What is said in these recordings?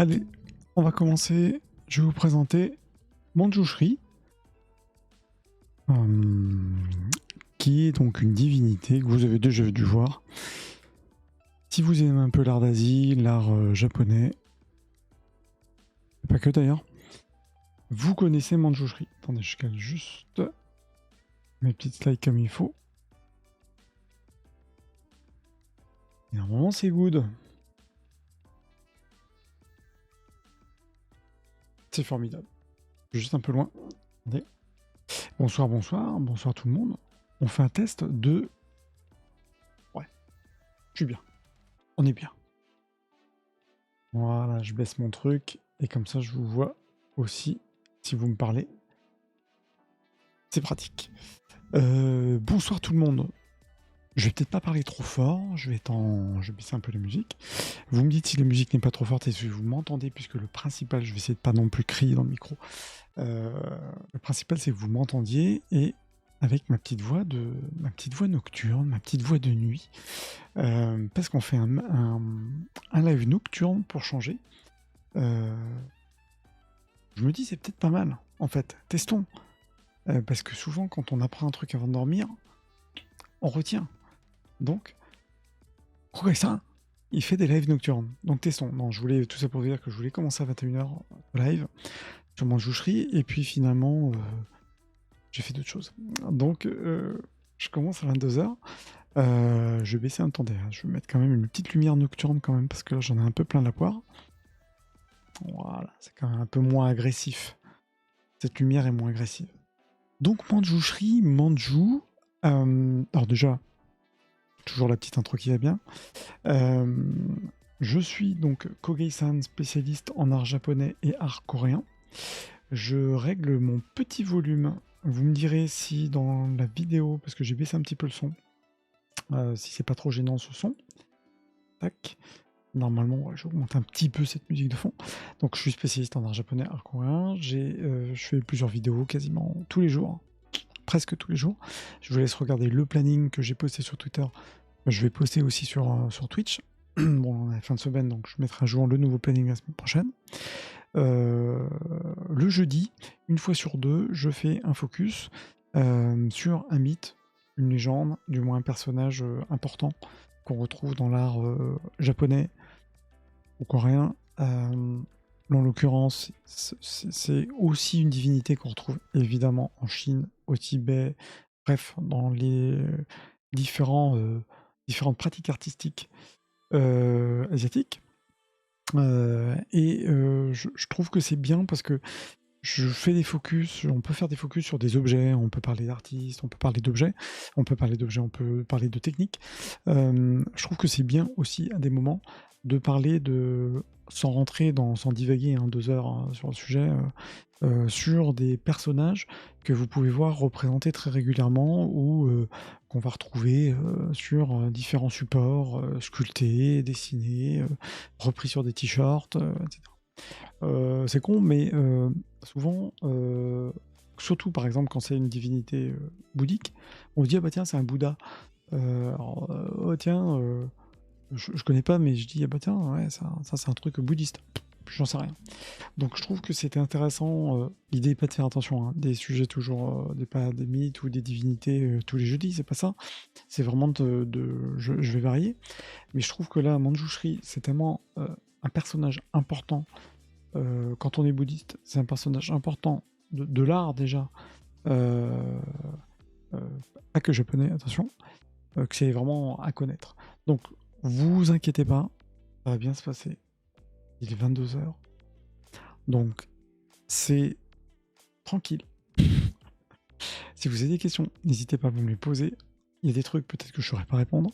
Allez, on va commencer. Je vais vous présenter Manjushri, qui est donc une divinité que vous avez déjà dû voir. Si vous aimez un peu l'art d'Asie, l'art japonais, pas que d'ailleurs, vous connaissez Manjushri. Attendez, je cale juste mes petites slides comme il faut. Et normalement, c'est good. C'est formidable. Je suis juste un peu loin. Attendez. Bonsoir, bonsoir, bonsoir tout le monde. On fait un test de... Ouais, je suis bien. On est bien. Voilà, je baisse mon truc. Et comme ça, je vous vois aussi si vous me parlez. C'est pratique. Bonsoir tout le monde. Je vais peut-être pas parler trop fort. Je vais baisser un peu la musique. Vous me dites si la musique n'est pas trop forte et si vous m'entendez, puisque le principal, je vais essayer de pas non plus crier dans le micro. Le principal, c'est que vous m'entendiez et avec ma petite voix nocturne, ma petite voix de nuit, parce qu'on fait un live nocturne pour changer. Je me dis c'est peut-être pas mal, en fait. Testons, parce que souvent quand on apprend un truc avant de dormir, on retient. Donc, Progressin, il fait des lives nocturnes. Donc testons. Non, je voulais tout ça pour vous dire que je voulais commencer à 21h le live sur Manjushri, et puis finalement j'ai fait d'autres choses. Donc je commence à 22h. Je vais baisser, attendez, je vais mettre quand même une petite lumière nocturne quand même, parce que là j'en ai un peu plein la poire. Voilà, c'est quand même un peu moins agressif. Cette lumière est moins agressive. Donc Manjushri, Manju. Alors déjà, toujours la petite intro qui va bien. Je suis donc Kogei-san, spécialiste en art japonais et art coréen. Je règle mon petit volume. Vous me direz si dans la vidéo, parce que j'ai baissé un petit peu le son, si c'est pas trop gênant ce son. Tac. Normalement, ouais, j'augmente un petit peu cette musique de fond. Donc je suis spécialiste en art japonais, art coréen. Je fais plusieurs vidéos quasiment tous les jours. Presque tous les jours. Je vous laisse regarder le planning que j'ai posté sur Twitter. Je vais poster aussi sur Twitch. Bon, on est à la fin de semaine, donc je mettrai à jour le nouveau planning la semaine prochaine. Le jeudi, une fois sur deux, je fais un focus sur un mythe, une légende, du moins un personnage important qu'on retrouve dans l'art japonais ou coréen. En l'occurrence, c'est aussi une divinité qu'on retrouve évidemment en Chine, au Tibet, bref, dans les différentes pratiques artistiques asiatiques. Je trouve que c'est bien parce que je fais des focus, on peut faire des focus sur des objets, on peut parler d'artistes, on peut parler d'objets, on peut parler de techniques. Je trouve que c'est bien aussi à des moments de parler sans divaguer 2 heures sur le sujet, sur des personnages que vous pouvez voir représentés très régulièrement ou qu'on va retrouver sur différents supports, sculptés, dessinés, repris sur des t-shirts, etc. C'est con, mais souvent, surtout par exemple quand c'est une divinité bouddhique, on se dit ah bah tiens c'est un Bouddha. Oh tiens, je connais pas, mais je dis ah bah tiens ouais ça c'est un truc bouddhiste. J'en sais rien. Donc je trouve que c'était intéressant. L'idée n'est pas de faire attention, hein, des sujets toujours, pas des mythes ou des divinités tous les jeudis, c'est pas ça. C'est vraiment je vais varier. Mais je trouve que là, Manjushri, c'est tellement un personnage important. Quand on est bouddhiste, c'est un personnage important de l'art déjà. Pas que japonais, attention. Que c'est vraiment à connaître. Donc vous inquiétez pas, ça va bien se passer. Il est 22h. Donc, c'est tranquille. Si vous avez des questions, n'hésitez pas à me les poser. Il y a des trucs peut-être que je ne saurais pas répondre.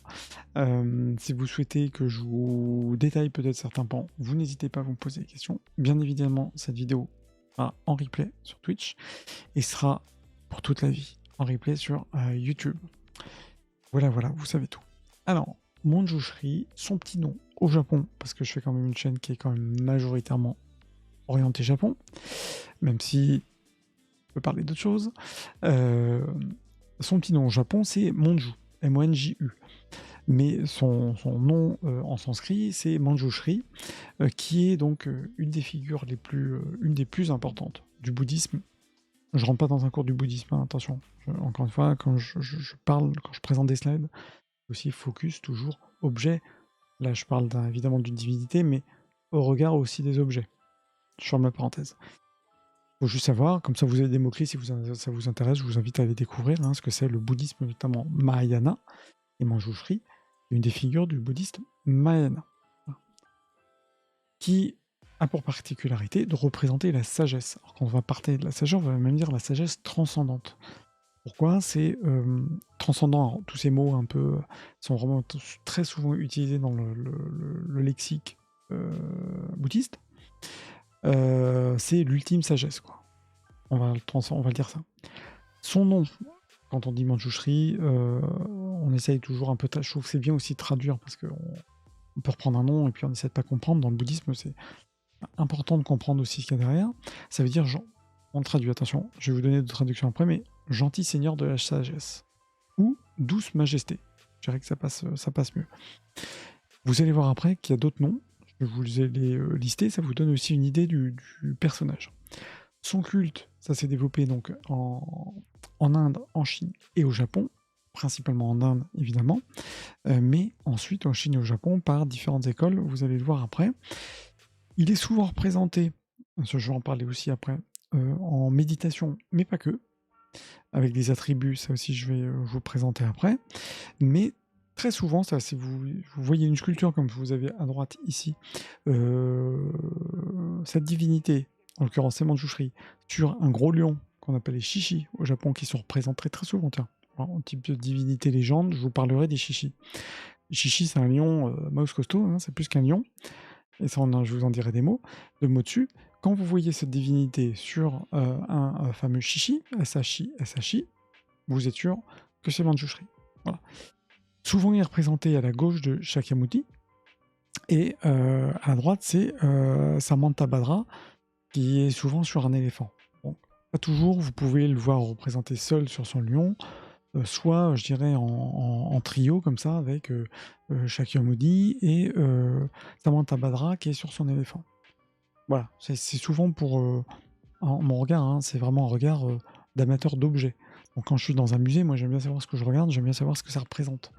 Si vous souhaitez que je vous détaille peut-être certains pans, vous n'hésitez pas à vous poser des questions. Bien évidemment, cette vidéo sera en replay sur Twitch et sera pour toute la vie en replay sur YouTube. Voilà, vous savez tout. Alors, Manjushri, son petit nom au Japon, parce que je fais quand même une chaîne qui est quand même majoritairement orientée Japon, même si je peux parler d'autres choses. Son petit nom au Japon, c'est Monju, M-O-N-J-U. mais son nom en sanskrit, c'est Manjushri, qui est donc une des figures une des plus importantes du bouddhisme. Je rentre pas dans un cours du bouddhisme, hein, attention. Encore une fois, quand je parle, quand je présente des slides, aussi focus toujours objet. Là, je parle évidemment d'une divinité, mais au regard aussi des objets. Je ferme la parenthèse. Faut juste savoir, comme ça vous avez des mots-clés, si ça vous intéresse, je vous invite à aller découvrir ce que c'est le bouddhisme, notamment Mahayana et Manjushri, une des figures du bouddhisme Mahayana, qui a pour particularité de représenter la sagesse. Alors quand on va parler de la sagesse, on va même dire la sagesse transcendante. Pourquoi? C'est transcendant. Alors, tous ces mots un peu sont vraiment très souvent utilisés dans le lexique bouddhiste. C'est l'ultime sagesse, quoi. On va le dire ça. Son nom, quand on dit Manjushri, on essaye toujours un peu. Je trouve que c'est bien aussi de traduire parce qu'on peut reprendre un nom et puis on essaie de pas comprendre. Dans le bouddhisme, c'est important de comprendre aussi ce qu'il y a derrière. Ça veut dire, on le traduit, attention, je vais vous donner de traductions après, mais gentil seigneur de la sagesse ou douce majesté. Je dirais que ça passe mieux. Vous allez voir après qu'il y a d'autres noms. Je vais vous les lister, ça vous donne aussi une idée du personnage. Son culte, ça s'est développé donc en Inde, en Chine et au Japon, principalement en Inde évidemment, mais ensuite en Chine et au Japon par différentes écoles, vous allez le voir après. Il est souvent représenté, je vais en parler aussi après, en méditation, mais pas que, avec des attributs, ça aussi je vais vous présenter après, mais très souvent, ça, si vous voyez une sculpture comme vous avez à droite ici, cette divinité, en l'occurrence c'est Manjushri, sur un gros lion qu'on appelle les shishis au Japon, qui sont représentés très souvent, tiens, en type de divinité légende, je vous parlerai des shishis. Les shishis, c'est un lion mouse costaud, hein, c'est plus qu'un lion, et ça, je vous en dirai des mots dessus. Quand vous voyez cette divinité sur un fameux shishi, SHI, vous êtes sûr que c'est Manjushri. Voilà. Souvent, il est représenté à la gauche de Shakyamuni, et à la droite, c'est Samantabhadra, qui est souvent sur un éléphant. Bon, pas toujours, vous pouvez le voir représenté seul sur son lion, soit, je dirais, en trio, comme ça, avec Shakyamuni et Samantabhadra, qui est sur son éléphant. Voilà, c'est souvent pour mon regard, hein, c'est vraiment un regard d'amateur d'objets. Donc quand je suis dans un musée, moi j'aime bien savoir ce que je regarde, j'aime bien savoir ce que ça représente.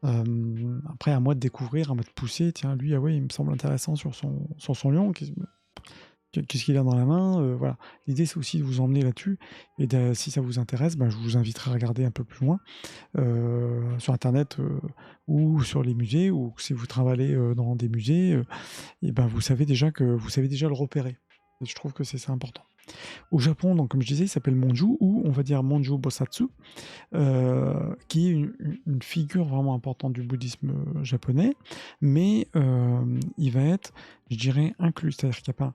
Après, à moi de découvrir, à moi de pousser, tiens, lui, ah ouais, il me semble intéressant sur son lion, qu'est-ce qu'il a dans la main, voilà. L'idée, c'est aussi de vous emmener là-dessus, et si ça vous intéresse, je vous inviterai à regarder un peu plus loin, sur Internet, ou sur les musées, ou si vous travaillez dans des musées, et vous savez déjà le repérer. Et je trouve que c'est ça important. Au Japon, donc, comme je disais, il s'appelle Monju, ou on va dire Monju Bosatsu, qui est une figure vraiment importante du bouddhisme japonais, mais il va être, je dirais, inclus. C'est-à-dire qu'il n'y a pas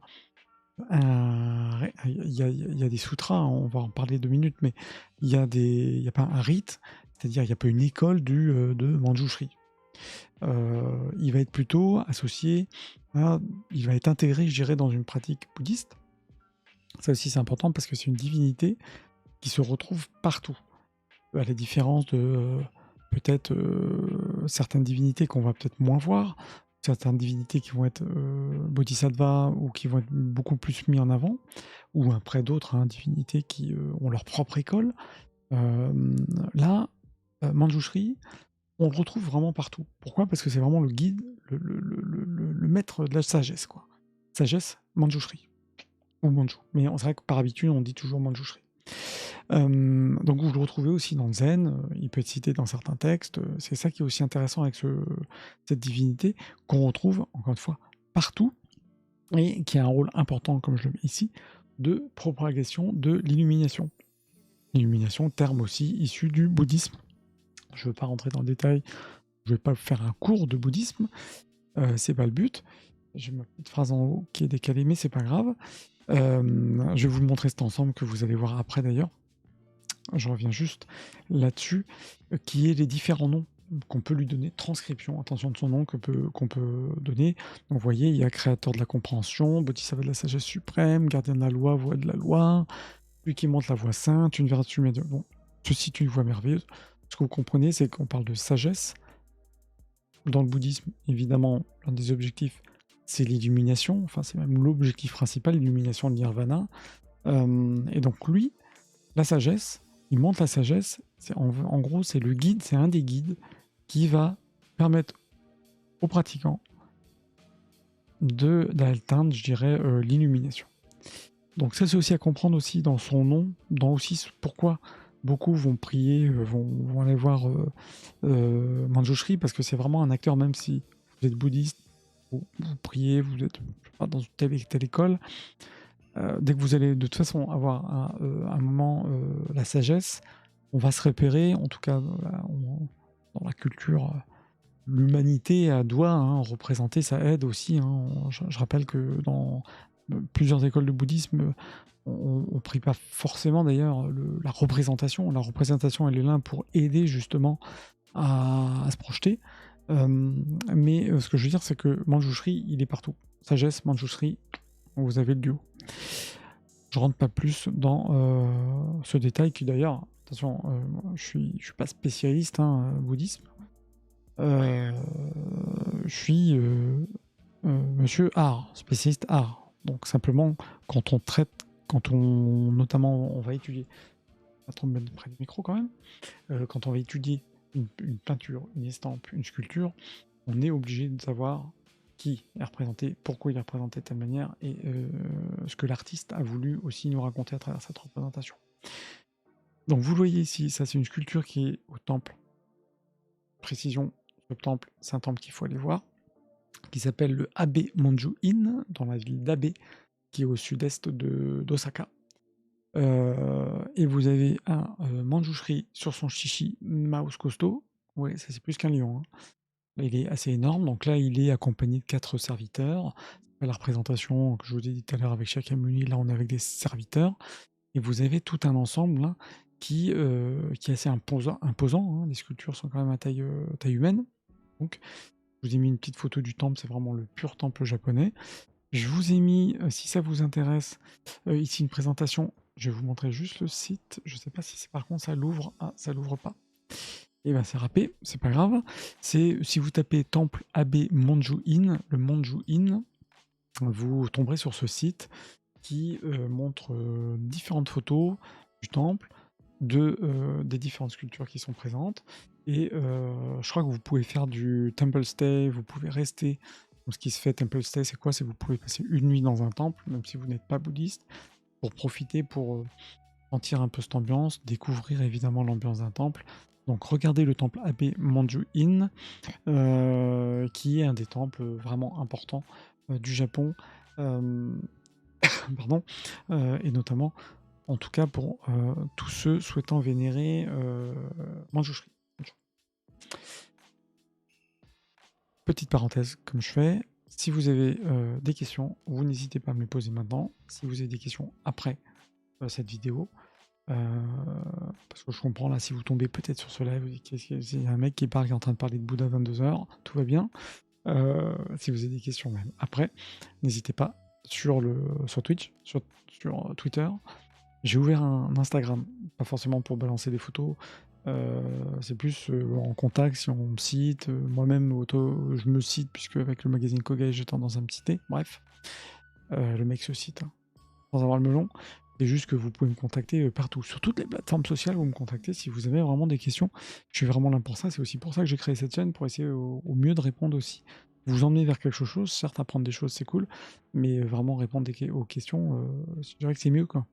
il y a des sutras, hein, on va en parler 2 minutes, mais il y a pas un rite, c'est-à-dire il n'y a pas une école de Manjushri. Il va être plutôt associé il va être intégré, je dirais, dans une pratique bouddhiste. Ça aussi, c'est important parce que c'est une divinité qui se retrouve partout. À la différence de peut-être certaines divinités qu'on va peut-être moins voir, certaines divinités qui vont être bodhisattva ou qui vont être beaucoup plus mis en avant, ou après d'autres divinités qui ont leur propre école. Là, Manjushri, on le retrouve vraiment partout. Pourquoi? Parce que c'est vraiment le guide, le maître de la sagesse, quoi. Sagesse, Manjushri. Ou Manju. Mais c'est vrai que par habitude, on dit toujours Manjushri. Donc vous le retrouvez aussi dans le Zen, il peut être cité dans certains textes, c'est ça qui est aussi intéressant avec cette divinité, qu'on retrouve, encore une fois, partout, et qui a un rôle important, comme je le mets ici, de propagation de l'illumination. L'illumination, terme aussi issu du bouddhisme. Je ne veux pas rentrer dans le détail, je ne vais pas faire un cours de bouddhisme, c'est pas le but. J'ai ma petite phrase en haut qui est décalée, mais c'est pas grave. Je vais vous le montrer cet ensemble que vous allez voir après d'ailleurs. Je reviens juste là-dessus, qui est les différents noms qu'on peut lui donner, transcription, attention de son nom qu'on peut donner. Donc vous voyez, il y a créateur de la compréhension, bodhisattva de la sagesse suprême, gardien de la loi, voix de la loi, lui qui montre la voie sainte, une vertu médiocre. Bon, ceci est une voie merveilleuse. Ce que vous comprenez, c'est qu'on parle de sagesse, dans le bouddhisme, évidemment, l'un des objectifs, c'est l'illumination. Enfin, c'est même l'objectif principal, l'illumination de nirvana. Et donc lui, la sagesse, il montre la sagesse. En gros, c'est le guide, c'est un des guides qui va permettre aux pratiquants d'atteindre, je dirais, l'illumination. Donc ça, c'est aussi à comprendre aussi dans son nom, dans aussi pourquoi beaucoup vont prier, vont aller voir Manjushri, parce que c'est vraiment un acteur, même si vous êtes bouddhiste, vous priez, vous êtes dans telle et telle école, dès que vous allez de toute façon avoir un moment la sagesse, on va se repérer, en tout cas dans la culture, l'humanité doit représenter, ça aide aussi. Je rappelle que dans plusieurs écoles de bouddhisme, on prie pas forcément d'ailleurs la représentation. La représentation, elle est là pour aider justement à se projeter. Mais ce que je veux dire, c'est que Manjushri, il est partout. Sagesse, Manjushri, vous avez le duo. Je rentre pas plus dans ce détail qui d'ailleurs, attention, je suis pas spécialiste bouddhisme. Je suis monsieur art, spécialiste art. Donc simplement, quand on notamment on va étudier, pas trop me mettre près du micro quand même, quand on va étudier une peinture, une estampe, une sculpture, on est obligé de savoir qui est représenté, pourquoi il est représenté de telle manière, et ce que l'artiste a voulu aussi nous raconter à travers cette représentation. Donc vous le voyez ici, ça c'est une sculpture qui est au temple. Précision, le temple, c'est un temple qu'il faut aller voir, qui s'appelle le Abe Monju-in, dans la ville d'Abe, qui est au sud-est d'Osaka. Et vous avez un Manjushri sur son chichi mouse costaud. Ouais, ça c'est plus qu'un lion. Il est assez énorme, donc là il est accompagné de 4 serviteurs. La représentation que je vous ai dit tout à l'heure avec Shakyamuni, là on est avec des serviteurs. Et vous avez tout un ensemble là, qui est assez imposant. Les sculptures sont quand même à taille humaine. Donc je vous ai mis une petite photo du temple, c'est vraiment le pur temple japonais. Je vous ai mis, si ça vous intéresse, ici une présentation. Je vais vous montrer juste le site. Je ne sais pas si par contre ça l'ouvre. Ah, ça l'ouvre pas. Et ben c'est râpé, c'est pas grave. C'est si vous tapez temple Abe Monju-in, le Monju-in, vous tomberez sur ce site qui montre différentes photos du temple, des différentes sculptures qui sont présentes. Et je crois que vous pouvez faire du temple stay, vous pouvez rester. Donc, ce qui se fait, temple stay, c'est quoi? C'est vous pouvez passer une nuit dans un temple, même si vous n'êtes pas bouddhiste, pour profiter, pour sentir un peu cette ambiance, découvrir évidemment l'ambiance d'un temple. Donc regardez le temple Abe Monju-in, qui est un des temples vraiment importants du Japon, pardon, et notamment, en tout cas pour tous ceux souhaitant vénérer Manjushri. Petite parenthèse, comme je fais, si vous avez des questions, vous n'hésitez pas à me les poser maintenant. Si vous avez des questions après cette vidéo, parce que je comprends là, si vous tombez peut-être sur ce live, il y a un mec qui parle, qui est en train de parler de Bouddha à 22h, tout va bien. Si vous avez des questions même après, n'hésitez pas sur Twitch, sur Twitter. J'ai ouvert un Instagram, pas forcément pour balancer des photos, c'est plus en contact si on me cite. Moi-même, je me cite, puisque avec le magazine Kogai, j'ai tendance à me citer. Bref, le mec se cite, sans avoir le melon. C'est juste que vous pouvez me contacter partout. Sur toutes les plateformes sociales, vous me contactez si vous avez vraiment des questions. Je suis vraiment là pour ça. C'est aussi pour ça que j'ai créé cette chaîne, pour essayer au mieux de répondre aussi. Vous emmener vers quelque chose, certes, apprendre des choses, c'est cool, mais vraiment répondre aux questions, je dirais que c'est mieux, quoi.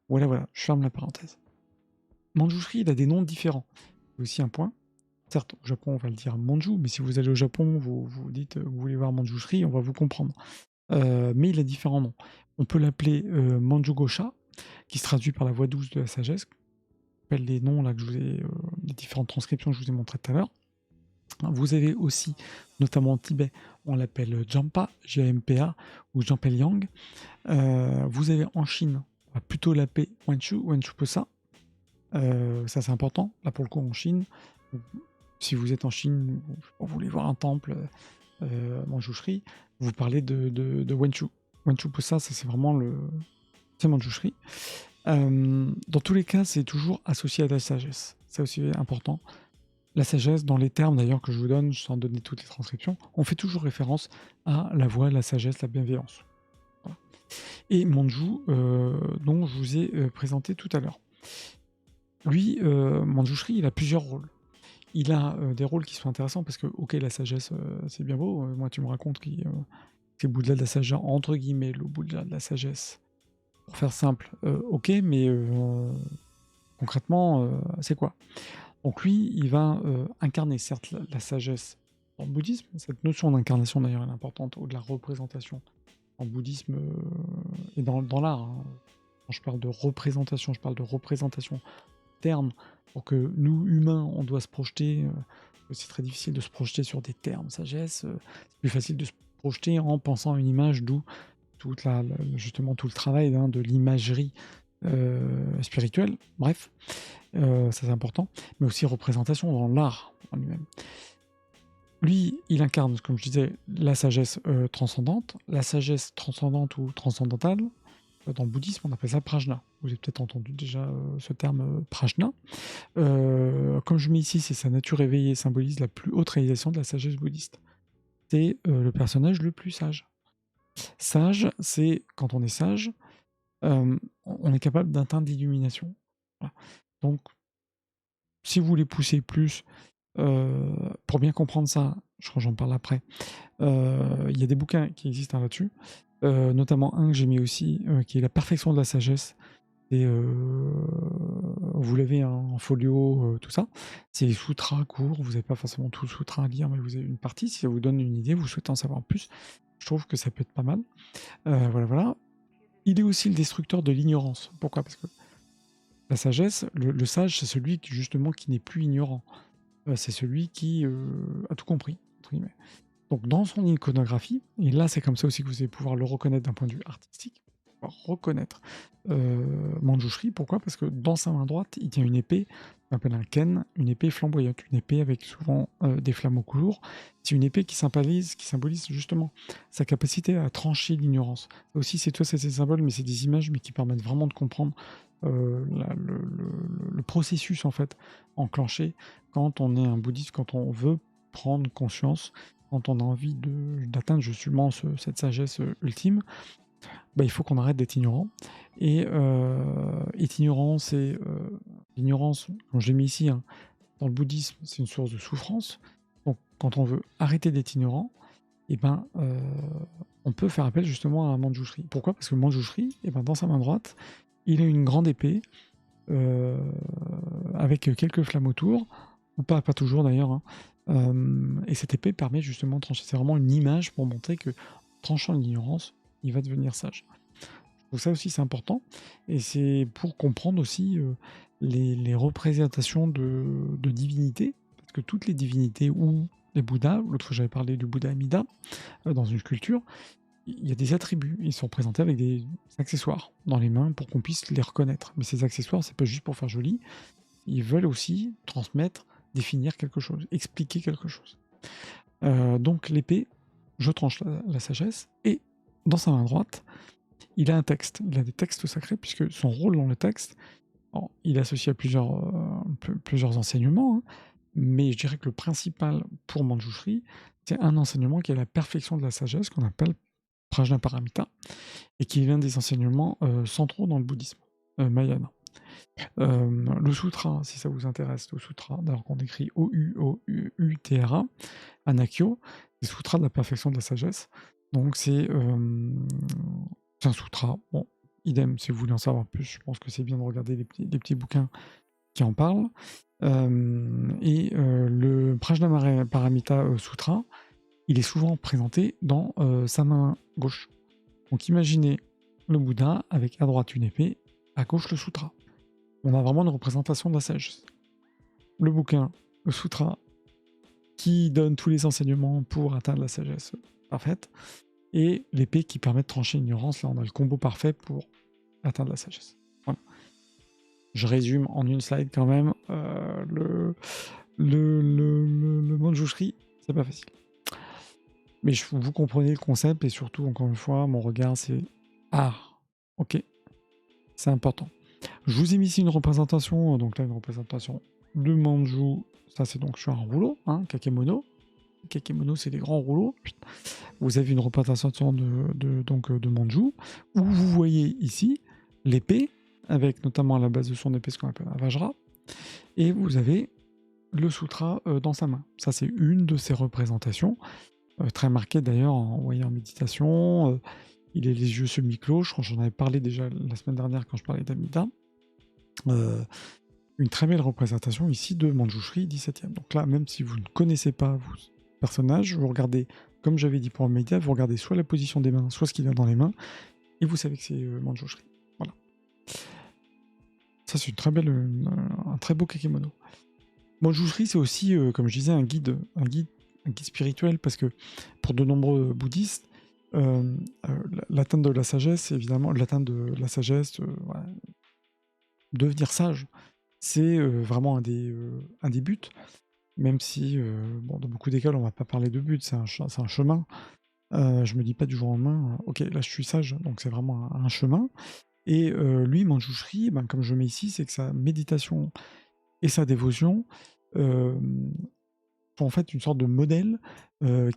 Voilà, je ferme la parenthèse. Manjushri, il a des noms différents. C'est aussi un point. Certes, au Japon, on va le dire Manju, mais si vous allez au Japon, vous dites que vous voulez voir Manjushri, on va vous comprendre. Mais il a différents noms. On peut l'appeler Manjugosha, qui se traduit par la voix douce de la sagesse. Appelle les noms là que je vous ai, les différentes transcriptions que je vous ai montrées tout à l'heure. Vous avez aussi, notamment en Tibet, on l'appelle Jampa, Jampa, ou Jampelyang. Vous avez en Chine, on va plutôt l'appeler Wenshu, Wenshuposa. Ça c'est important. Là pour le coup en Chine, si vous êtes en Chine, vous voulez voir un temple Manjushri, vous parlez de Wenshu. Wenshuposa, ça c'est vraiment c'est Manjushri. Dans tous les cas, c'est toujours associé à la sagesse. C'est aussi important. la sagesse, dans les termes d'ailleurs que je vous donne, sans donner toutes les transcriptions, on fait toujours référence à la voix, la sagesse, la bienveillance. Voilà. Et Manju, dont je vous ai présenté tout à l'heure. Lui, Manjushri, il a plusieurs rôles. Il a des rôles qui sont intéressants parce que, ok, la sagesse, c'est bien beau. Moi, tu me racontes que c'est le Bouddha de la sagesse, entre guillemets, le Bouddha de la sagesse. Pour faire simple, ok, mais concrètement, c'est quoi? Donc lui, il va incarner certes la sagesse dans le bouddhisme. Cette notion d'incarnation d'ailleurs elle est importante, ou de la représentation en bouddhisme et dans l'art. Hein. Quand je parle de représentation terme pour que nous, humains, on doit se projeter. C'est très difficile de se projeter sur des termes sagesse. C'est plus facile de se projeter en pensant à une image, d'où justement tout le travail hein, de l'imagerie spirituelle. Bref, ça c'est important. Mais aussi représentation dans l'art en lui-même. Lui, il incarne, comme je disais, la sagesse transcendante. La sagesse transcendante ou transcendantale, dans le bouddhisme, on appelle ça prajna. Vous avez peut-être entendu déjà ce terme prajna. Comme je mets ici, c'est sa nature éveillée, symbolise la plus haute réalisation de la sagesse bouddhiste. C'est le personnage le plus sage. Sage, c'est quand on est sage, on est capable d'atteindre l'illumination. Voilà. Donc, si vous voulez pousser plus, pour bien comprendre ça, je crois que j'en parle après, il y a des bouquins qui existent là-dessus, notamment un que j'ai mis aussi, qui est La perfection de la sagesse. Et vous l'avez en folio, tout ça. C'est les sutras courts, vous n'avez pas forcément tout le sutra à lire, mais vous avez une partie. Si ça vous donne une idée, vous souhaitez en savoir plus, je trouve que ça peut être pas mal. Voilà. Il est aussi le destructeur de l'ignorance. Pourquoi? Parce que la sagesse, le sage, c'est celui qui justement qui n'est plus ignorant. C'est celui qui a tout compris, entre guillemets. Donc dans son iconographie, et là c'est comme ça aussi que vous allez pouvoir le reconnaître d'un point de vue artistique, reconnaître Manjushri. Pourquoi? Parce que dans sa main droite, il tient une épée, qu'on appelle un ken, une épée flamboyante, une épée avec souvent des flammes au cours. C'est une épée qui symbolise justement sa capacité à trancher l'ignorance. Aussi, c'est des symboles, mais c'est des images, mais qui permettent vraiment de comprendre le processus en fait enclenché quand on est un bouddhiste, quand on veut prendre conscience, quand on a envie d'atteindre justement cette sagesse ultime. Bah, il faut qu'on arrête d'être ignorant. Et être ignorant, c'est l'ignorance, comme j'ai mis ici, hein, dans le bouddhisme, c'est une source de souffrance. Donc, quand on veut arrêter d'être ignorant, eh ben, on peut faire appel justement à Manjushri. Pourquoi? Parce que Manjushri, eh ben, dans sa main droite, il a une grande épée avec quelques flammes autour, ou pas toujours d'ailleurs. Hein. Et cette épée permet justement de trancher. C'est vraiment une image pour montrer que, tranchant l'ignorance, il va devenir sage. Donc ça aussi c'est important, et c'est pour comprendre aussi les représentations de divinités, parce que toutes les divinités ou les Bouddhas, l'autre fois j'avais parlé du Bouddha Amida, dans une sculpture, il y a des attributs, ils sont présentés avec des accessoires dans les mains pour qu'on puisse les reconnaître. Mais ces accessoires, c'est pas juste pour faire joli, ils veulent aussi transmettre, définir quelque chose, expliquer quelque chose. Donc l'épée, je tranche la sagesse, et dans sa main droite, il a un texte, il a des textes sacrés, puisque son rôle dans le texte, il est associé à plusieurs enseignements, hein, mais je dirais que le principal pour Manjushri, c'est un enseignement qui est la perfection de la sagesse, qu'on appelle Prajnaparamita, et qui vient des enseignements centraux dans le bouddhisme mahayana. Le sutra, si ça vous intéresse, le sutra, d'ailleurs qu'on écrit O-U-O-U-T-R-A, Anakyo, c'est le sutra de la perfection de la sagesse. Donc c'est un sutra. Bon, idem, si vous voulez en savoir plus, je pense que c'est bien de regarder les petits bouquins qui en parlent. Et le Prajnaparamita Sutra, il est souvent présenté dans sa main gauche. Donc imaginez le Bouddha avec à droite une épée, à gauche le sutra. On a vraiment une représentation de la sagesse. Le bouquin, le sutra, qui donne tous les enseignements pour atteindre la sagesse parfaite, et l'épée qui permet de trancher l'ignorance. Là, on a le combo parfait pour atteindre la sagesse. Voilà. Je résume en une slide quand même. Le Manjushri, c'est pas facile. Mais vous comprenez le concept, et surtout, encore une fois, mon regard, c'est art. Ok, c'est important. Je vous ai mis ici une représentation, donc là, une représentation de Manju Ça, c'est donc sur un rouleau, hein, kakemono. Kakemono, c'est des grands rouleaux. Vous avez une représentation de Manju, où vous voyez ici l'épée, avec notamment à la base de son épée ce qu'on appelle un Vajra, et vous avez le sutra dans sa main. Ça, c'est une de ces représentations, très marquée d'ailleurs en méditation. Il a les yeux semi-clos, je crois que j'en avais parlé déjà la semaine dernière quand je parlais d'Amida. Une très belle représentation ici de Manjushri 17e. Donc là, même si vous ne connaissez pas vos personnages, vous regardez, comme j'avais dit pour Amida, vous regardez soit la position des mains, soit ce qu'il a dans les mains, et vous savez que c'est Manjushri. Voilà. Ça, c'est un très beau kakemono. Manjushri, c'est aussi, comme je disais, un guide spirituel, parce que pour de nombreux bouddhistes, l'atteinte de la sagesse, évidemment, voilà, devenir sage, c'est vraiment un des buts, même si, dans beaucoup d'écoles, on va pas parler de but, c'est un chemin. Je me dis pas du jour au lendemain, ok, là je suis sage, donc c'est vraiment un chemin. Et lui, Manjushri, comme je mets ici, c'est que sa méditation et sa dévotion sont en fait une sorte de modèle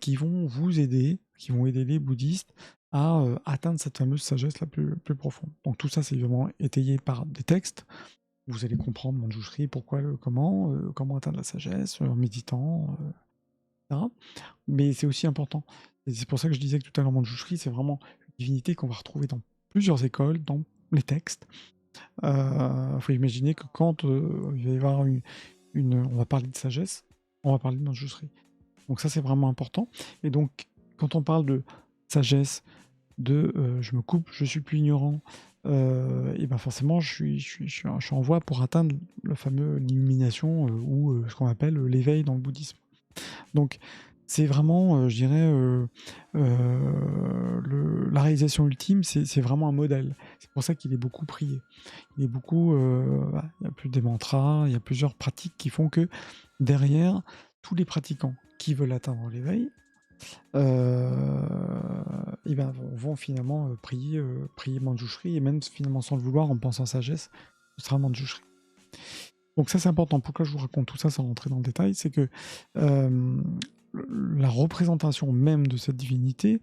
qui vont aider les bouddhistes à atteindre cette fameuse sagesse la plus profonde. Donc tout ça, c'est évidemment étayé par des textes. Vous allez comprendre Manjushri, pourquoi, comment atteindre la sagesse, en méditant, etc. Mais c'est aussi important. Et c'est pour ça que je disais que tout à l'heure, Manjushri, c'est vraiment une divinité qu'on va retrouver dans plusieurs écoles, dans les textes. Faut imaginer que quand il va y avoir on va parler de sagesse, on va parler de Manjushri. Donc ça, c'est vraiment important. Et donc, quand on parle de sagesse, je me coupe, je suis plus ignorant, et ben forcément, je suis en voie pour atteindre la fameuse illumination ou ce qu'on appelle l'éveil dans le bouddhisme. Donc, c'est vraiment, je dirais, la réalisation ultime, c'est vraiment un modèle. C'est pour ça qu'il est beaucoup prié. Il est beaucoup, il y a plus des mantras, il y a plusieurs pratiques qui font que derrière, tous les pratiquants qui veulent atteindre l'éveil, vont finalement prier Manjushri, et même finalement sans le vouloir, en pensant sagesse, ce sera Manjushri. Donc ça, c'est important. Pourquoi je vous raconte tout ça sans rentrer dans le détail, c'est que la représentation même de cette divinité,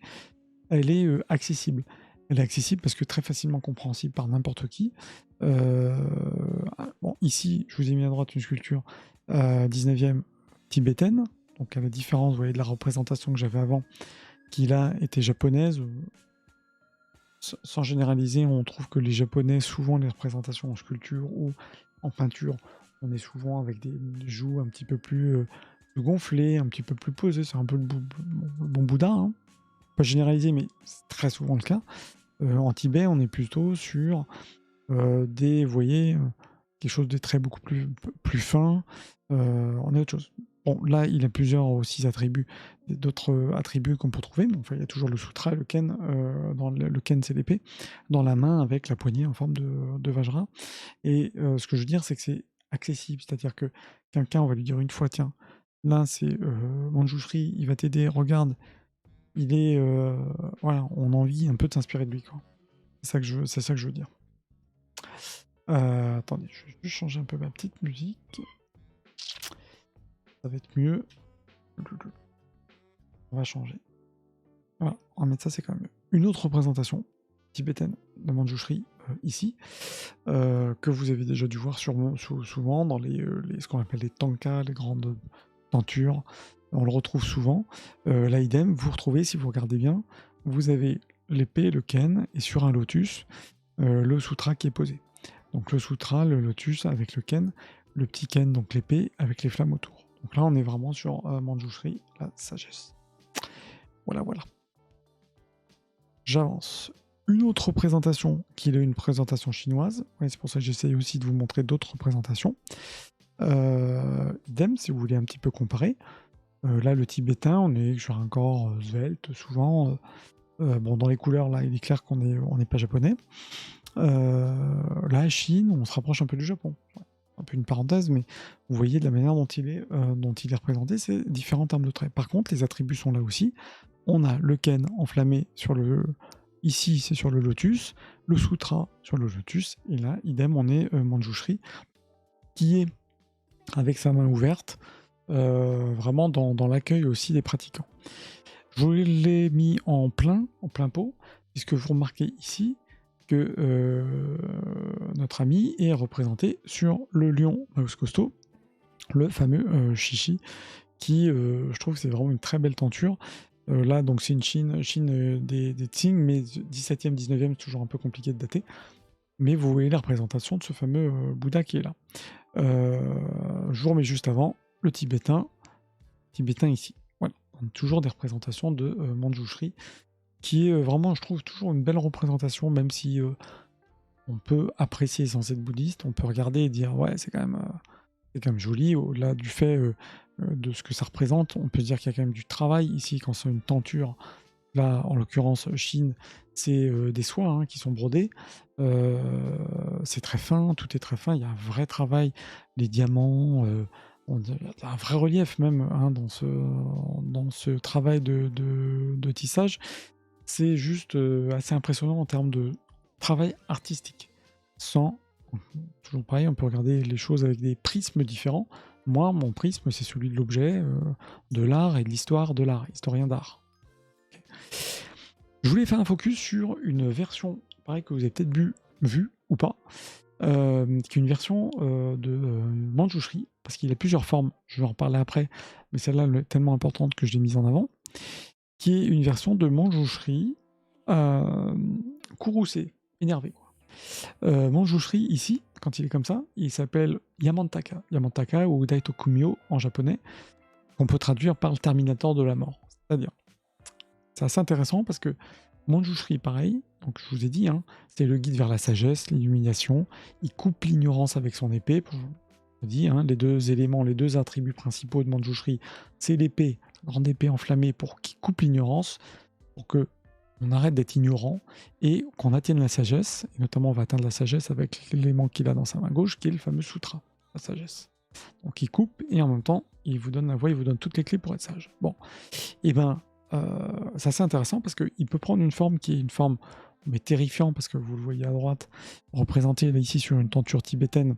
elle est accessible. Elle est accessible parce que très facilement compréhensible par n'importe qui. Bon, ici, je vous ai mis à droite une sculpture 19e tibétaine. Donc à la différence, vous voyez, de la représentation que j'avais avant, qui là était japonaise. Sans généraliser, on trouve que les Japonais, souvent les représentations en sculpture ou en peinture, on est souvent avec des joues un petit peu plus gonflées, un petit peu plus posées. C'est un peu le bon Bouddha, hein. Pas généralisé, mais c'est très souvent le cas. En Tibet, on est plutôt sur vous voyez, quelque chose de très beaucoup plus fin. On est autre chose. Bon, là, il a plusieurs aussi attributs, d'autres attributs qu'on peut trouver. Enfin, il y a toujours le sutra, le ken, le ken, c'est l'épée, dans la main avec la poignée en forme de Vajra. Et ce que je veux dire, c'est que c'est accessible, c'est-à-dire que quelqu'un, on va lui dire une fois, tiens, là, c'est Manjushri, il va t'aider, regarde, il est, voilà, on a envie un peu de s'inspirer de lui, quoi. C'est ça que je veux dire. Attendez, je vais juste changer un peu ma petite musique. Ça va être mieux. On va changer. Voilà, on va mettre ça, c'est quand même mieux. Une autre représentation tibétaine de Manjushri, ici, que vous avez déjà dû voir souvent dans ce qu'on appelle les tankas, les grandes tentures. On le retrouve souvent. Là, idem, vous retrouvez, si vous regardez bien, vous avez l'épée, le ken, et sur un lotus, le sutra qui est posé. Donc le sutra, le lotus avec le ken, le petit ken, donc l'épée, avec les flammes autour. Donc là, on est vraiment sur Manjushri, la sagesse. Voilà. J'avance. Une autre représentation, qui est une présentation chinoise. Ouais, c'est pour ça que j'essaye aussi de vous montrer d'autres représentations. Idem, si vous voulez un petit peu comparer. Là, le tibétain, on est sur un corps svelte, souvent. Bon, dans les couleurs, là, il est clair qu'on n'est pas japonais. La Chine, on se rapproche un peu du Japon. Un peu une parenthèse, mais vous voyez de la manière dont il est représenté, c'est différents termes de traits. Par contre, les attributs sont là aussi. On a le ken enflammé ici, c'est sur le lotus, le sutra sur le lotus, et là, idem, on est Manjushri, qui est avec sa main ouverte, vraiment dans l'accueil aussi des pratiquants. Je vous l'ai mis en plein pot, puisque vous remarquez ici que notre ami est représenté sur le lion mouse costaud, le fameux Chichi, qui, je trouve que c'est vraiment une très belle tenture. Là, donc c'est une Chine des Qing, mais 17e, 19e, c'est toujours un peu compliqué de dater. Mais vous voyez la représentation de ce fameux Bouddha qui est là. Je vous remets juste avant le tibétain ici. Voilà, donc toujours des représentations de Manjushri, qui est vraiment, je trouve, toujours une belle représentation, même si on peut apprécier sans être bouddhiste, on peut regarder et dire ouais, c'est quand même joli, au-delà du fait de ce que ça représente, on peut se dire qu'il y a quand même du travail ici quand c'est une tenture. Là, en l'occurrence, Chine, c'est des soies hein, qui sont brodés. C'est très fin, tout est très fin. Il y a un vrai travail, les diamants. Il y a un vrai relief même hein, dans ce travail de tissage. C'est juste assez impressionnant en termes de travail artistique. Sans, toujours pareil, on peut regarder les choses avec des prismes différents. Moi, mon prisme, c'est celui de l'objet, de l'art et de l'histoire de l'art, historien d'art. Je voulais faire un focus sur une version, pareil que vous avez peut-être vu ou pas, qui est une version de Manjushri, parce qu'il a plusieurs formes, je vais en reparler après, mais celle-là elle est tellement importante que je l'ai mise en avant, qui est une version de Manjushri courroucé, énervé. Manjushri, ici, quand il est comme ça, il s'appelle Yamantaka. Yamantaka ou Daitokumyo en japonais, qu'on peut traduire par le terminateur de la mort. C'est-à-dire, c'est assez intéressant parce que Manjushri, pareil, donc je vous ai dit, hein, c'est le guide vers la sagesse, l'illumination. Il coupe l'ignorance avec son épée. Je vous dis, hein, les deux éléments, les deux attributs principaux de Manjushri, c'est l'épée, la grande épée enflammée pour qu'il coupe l'ignorance, pour que on arrête d'être ignorant et qu'on atteigne la sagesse. Et notamment, on va atteindre la sagesse avec l'élément qu'il a dans sa main gauche, qui est le fameux sutra, la sagesse. Donc il coupe et en même temps, il vous donne la voie, il vous donne toutes les clés pour être sage. Bon, et ben, c'est assez intéressant parce qu'il peut prendre une forme qui est une forme mais terrifiante, parce que vous le voyez à droite, représenté là, ici sur une tenture tibétaine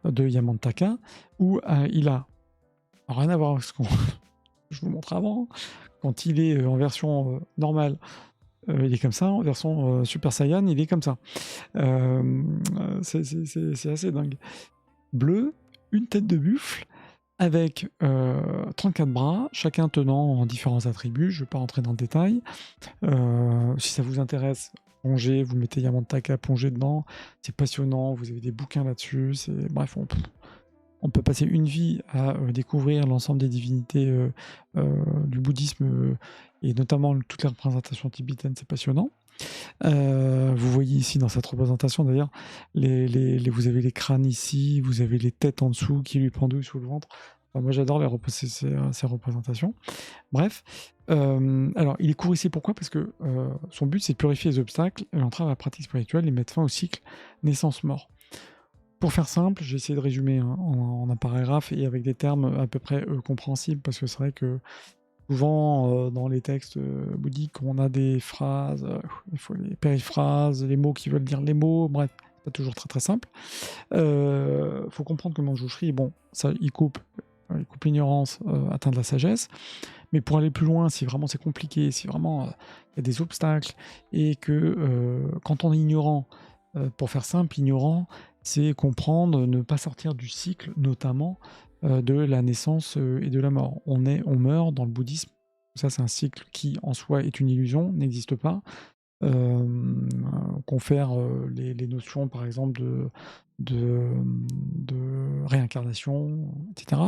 de Yamantaka, où il a rien à voir avec ce qu'on je vous montre avant. Quand il est en version normale, il est comme ça, en version Super Saiyan, il est comme ça. C'est assez dingue. Bleu, une tête de buffle, avec 34 bras, chacun tenant en différents attributs. Je ne vais pas rentrer dans le détail. Si ça vous intéresse, plongez, vous mettez Yamantaka, plongez dedans. C'est passionnant, vous avez des bouquins là-dessus. Bref, on peut passer une vie à découvrir l'ensemble des divinités du bouddhisme et notamment toutes les représentations tibétaines, c'est passionnant. Vous voyez ici dans cette représentation d'ailleurs, vous avez les crânes ici, vous avez les têtes en dessous qui lui pendouillent sous le ventre. Enfin, moi j'adore ces représentations. Bref, alors il est courroucé pourquoi? Parce que son but c'est de purifier les obstacles et entraver la pratique spirituelle et mettre fin au cycle naissance-mort. Pour faire simple, j'ai essayé de résumer hein, en un paragraphe et avec des termes à peu près compréhensibles, parce que c'est vrai que souvent dans les textes bouddhiques, on a des phrases, il faut les périphrases, les mots qui veulent dire les mots, bref, c'est pas toujours très très simple. Faut comprendre que Manjushri, bon, ça, il coupe l'ignorance, atteindre la sagesse, mais pour aller plus loin, si vraiment c'est compliqué, si vraiment il y a des obstacles, et que quand on est ignorant, pour faire simple, ignorant, c'est comprendre, ne pas sortir du cycle, notamment de la naissance et de la mort. On meurt dans le bouddhisme. Ça, c'est un cycle qui, en soi, est une illusion, n'existe pas. Confère les notions, par exemple, de réincarnation, etc.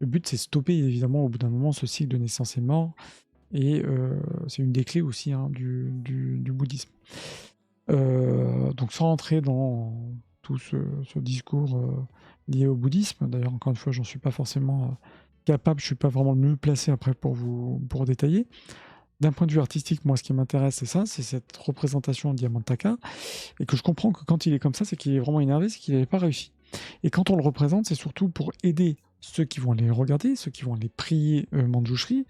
Le but, c'est stopper, évidemment, au bout d'un moment, ce cycle de naissance et mort. Et c'est une des clés aussi hein, du bouddhisme. Donc, sans rentrer dans tout ce discours lié au bouddhisme. D'ailleurs, encore une fois, j'en suis pas forcément capable, je suis pas vraiment le mieux placé après pour détailler. D'un point de vue artistique, moi, ce qui m'intéresse, c'est ça, c'est cette représentation de Yamantaka, et que je comprends que quand il est comme ça, c'est qu'il est vraiment énervé, c'est qu'il n'avait pas réussi. Et quand on le représente, c'est surtout pour aider ceux qui vont aller le regarder, ceux qui vont aller prier Manjushri,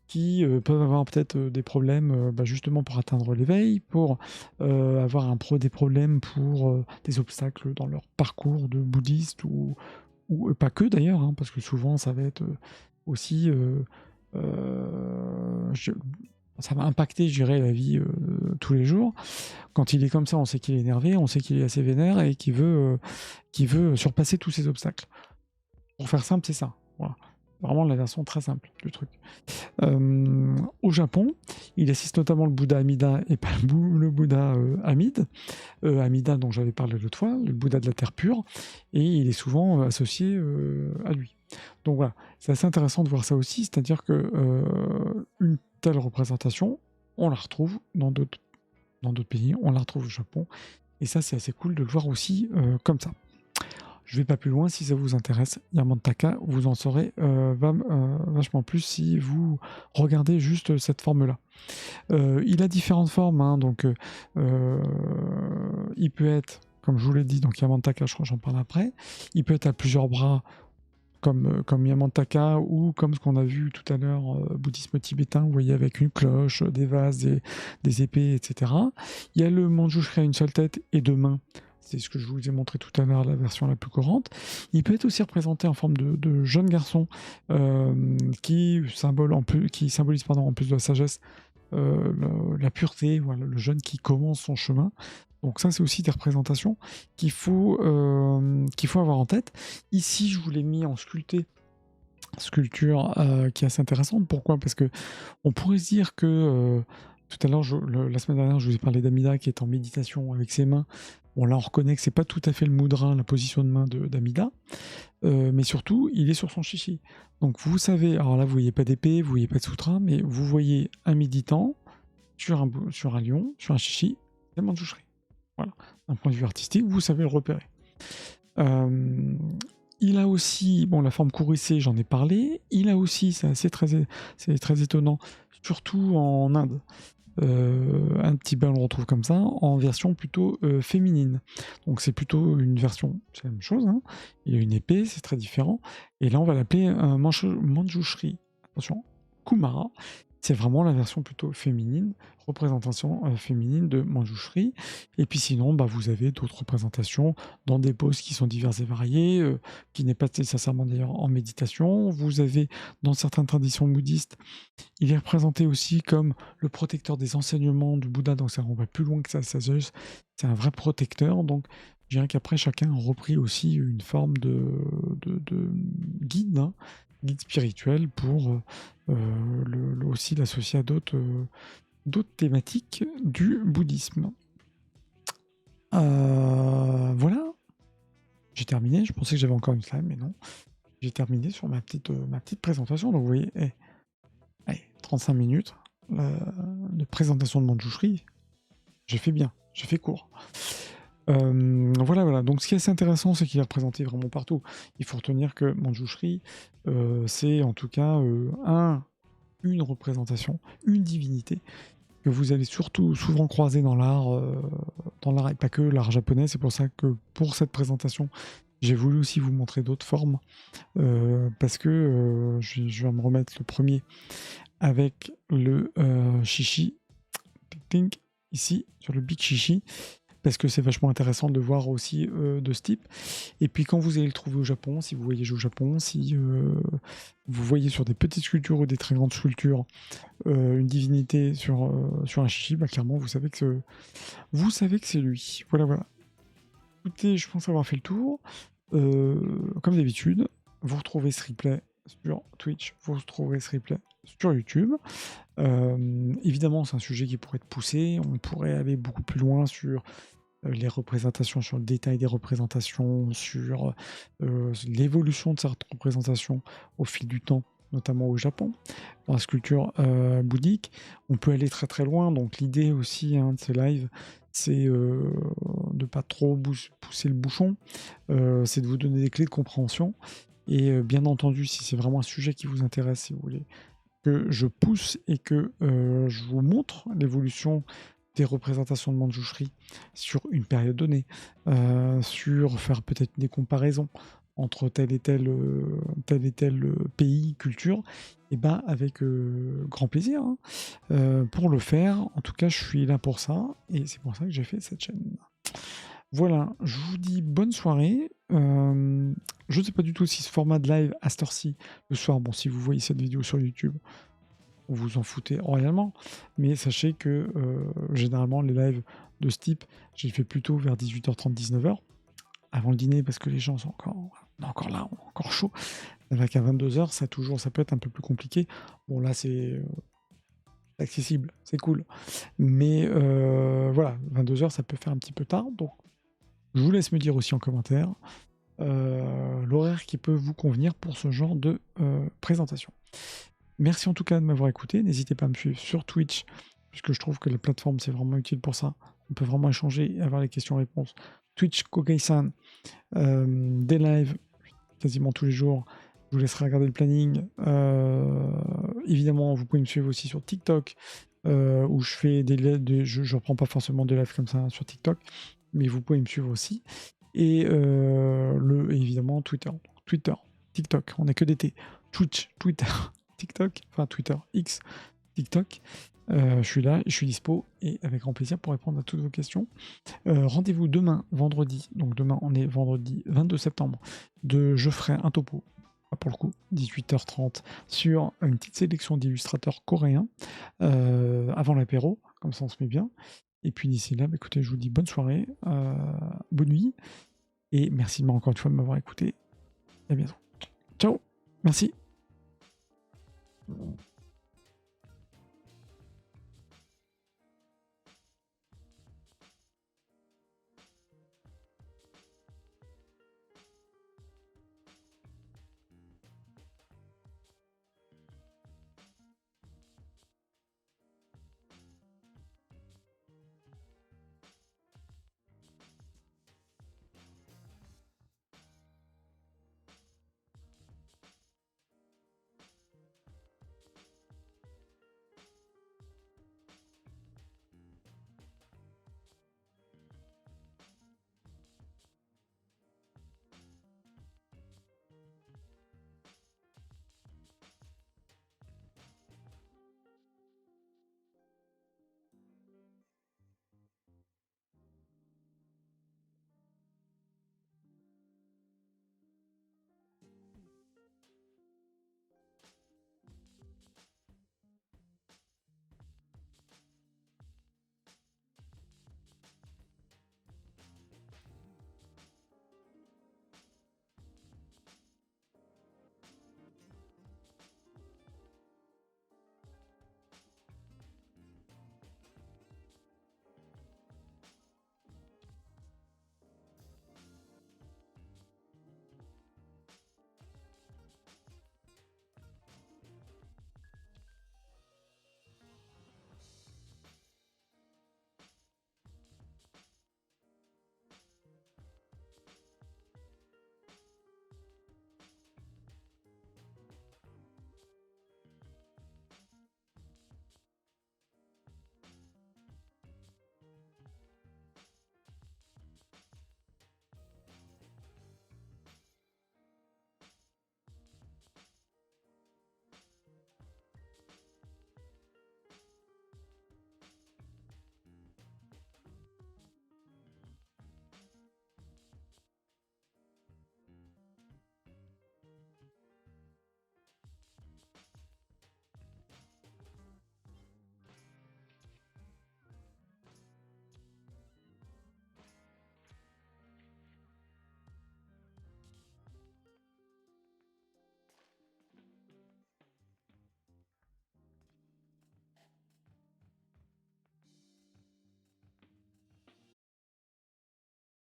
qui peuvent avoir peut-être des problèmes justement pour atteindre l'éveil, pour avoir des problèmes pour des obstacles dans leur parcours de bouddhiste, ou pas que d'ailleurs, hein, parce que souvent ça va être aussi, ça va impacter, je dirais, la vie tous les jours. Quand il est comme ça, on sait qu'il est énervé, on sait qu'il est assez vénère et qu'il veut surpasser tous ces obstacles. Pour faire simple, c'est ça. Voilà. Vraiment la version très simple du truc. Au Japon, il assiste notamment le Bouddha Amida et pas le Bouddha Amide. Amida, dont j'avais parlé l'autre fois, le Bouddha de la Terre pure, et il est souvent associé à lui. Donc voilà, c'est assez intéressant de voir ça aussi, c'est-à-dire que une telle représentation, on la retrouve dans d'autres pays, on la retrouve au Japon, et ça c'est assez cool de le voir aussi comme ça. Je vais pas plus loin, si ça vous intéresse, Yamantaka, vous en saurez vachement plus si vous regardez juste cette forme-là. Il a différentes formes, hein, donc il peut être, comme je vous l'ai dit, donc Yamantaka, je crois que j'en parle après, il peut être à plusieurs bras, comme Yamantaka, ou comme ce qu'on a vu tout à l'heure, bouddhisme tibétain, vous voyez, avec une cloche, des vases, des épées, etc. Il y a le Manjushri à une seule tête et deux mains, c'est ce que je vous ai montré tout à l'heure, la version la plus courante. Il peut être aussi représenté en forme de jeune garçon qui symbolise en plus de la sagesse, la pureté, voilà, le jeune qui commence son chemin. Donc ça, c'est aussi des représentations qu'il faut avoir en tête. Ici, je vous l'ai mis en sculpture qui est assez intéressante. Pourquoi ? Parce que on pourrait se dire que tout à l'heure, la semaine dernière, je vous ai parlé d'Amida qui est en méditation avec ses mains. Bon, là, on reconnaît que c'est pas tout à fait le mudra, la position de main d'Amida, mais surtout, il est sur son chichi. Donc, vous savez, alors là, vous voyez pas d'épée, vous voyez pas de sutra, mais vous voyez un méditant sur un lion, sur un chichi, c'est Manjushri. Voilà. D'un point de vue artistique, vous savez le repérer. Il a aussi, bon, la forme courroucée, j'en ai parlé. Il a aussi, c'est très étonnant, surtout en Inde. Un petit bain, on le retrouve comme ça, en version plutôt féminine. Donc c'est plutôt une version, c'est la même chose, hein. Il a une épée, c'est très différent. Et là, on va l'appeler un Manjushri. Attention, Kumara. C'est vraiment la version plutôt féminine, représentation féminine de Manjushri. Et puis sinon, bah, vous avez d'autres représentations dans des poses qui sont diverses et variées, qui n'est pas nécessairement d'ailleurs en méditation. Vous avez, dans certaines traditions bouddhistes, il est représenté aussi comme le protecteur des enseignements du Bouddha, donc ça on va plus loin que sa sagesse, c'est un vrai protecteur, donc je dirais qu'après chacun a repris aussi une forme de guide, hein, guide spirituel pour aussi l'associer à d'autres thématiques du bouddhisme. Voilà, j'ai terminé, je pensais que j'avais encore une slide, mais non, j'ai terminé sur ma petite présentation, donc vous voyez, allez, 35 minutes de présentation de Manjushri, j'ai fait bien, j'ai fait court. Voilà. Donc ce qui est assez intéressant, c'est qu'il est représenté vraiment partout. Il faut retenir que Manjushri, c'est en tout cas une représentation, une divinité que vous allez surtout souvent croiser dans l'art et pas que l'art japonais. C'est pour ça que pour cette présentation, j'ai voulu aussi vous montrer d'autres formes parce que je vais me remettre le premier avec le chichi, ici sur le big chichi, parce que c'est vachement intéressant de voir aussi de ce type. Et puis quand vous allez le trouver au Japon, si vous voyagez au Japon, si vous voyez sur des petites sculptures ou des très grandes sculptures une divinité sur un chichi, bah clairement vous savez que c'est lui. Voilà. Écoutez, je pense avoir fait le tour. Comme d'habitude, vous retrouvez ce replay sur Twitch, vous retrouverez ce replay sur YouTube. Évidemment, c'est un sujet qui pourrait être poussé. On pourrait aller beaucoup plus loin sur les représentations, sur le détail des représentations, sur l'évolution de certaines représentations au fil du temps, notamment au Japon, dans la sculpture bouddhique. On peut aller très très loin. Donc l'idée aussi de ce live, c'est de ne pas trop pousser le bouchon, c'est de vous donner des clés de compréhension. Et bien entendu, si c'est vraiment un sujet qui vous intéresse, si vous voulez que je pousse et que je vous montre l'évolution des représentations de Manjushri sur une période donnée, sur faire peut-être des comparaisons entre tel et tel pays, culture, et ben avec grand plaisir pour le faire. En tout cas, je suis là pour ça, et c'est pour ça que j'ai fait cette chaîne. Voilà, je vous dis bonne soirée. Je ne sais pas du tout si ce format de live à cette heure-ci, le soir, bon, si vous voyez cette vidéo sur YouTube, vous vous en foutez royalement, mais sachez que généralement, les lives de ce type, j'ai fait plutôt vers 18h30, 19h, avant le dîner, parce que les gens sont encore, on est encore là, on est encore chaud. Avec à 22h, ça peut être un peu plus compliqué. Bon, là, c'est accessible, c'est cool. Mais voilà, 22h, ça peut faire un petit peu tard, donc je vous laisse me dire aussi en commentaire l'horaire qui peut vous convenir pour ce genre de présentation. Merci en tout cas de m'avoir écouté. N'hésitez pas à me suivre sur Twitch, puisque je trouve que la plateforme c'est vraiment utile pour ça. On peut vraiment échanger et avoir les questions-réponses. Twitch, Kokai-san, des lives quasiment tous les jours. Je vous laisserai regarder le planning. Évidemment, vous pouvez me suivre aussi sur TikTok, où je fais je reprends pas forcément des lives comme ça sur TikTok, mais vous pouvez me suivre aussi. Et évidemment Twitter. Twitter, TikTok, on n'est que d'été. Twitch, Twitter, TikTok, enfin Twitter, X, TikTok. Je suis là, je suis dispo et avec grand plaisir pour répondre à toutes vos questions. Rendez-vous demain, vendredi, donc demain on est vendredi 22 septembre, je ferai un topo, pour le coup, 18h30, sur une petite sélection d'illustrateurs coréens avant l'apéro, comme ça on se met bien. Et puis d'ici là, écoutez, je vous dis bonne soirée, bonne nuit, et merci encore une fois de m'avoir écouté. À bientôt. Ciao, merci.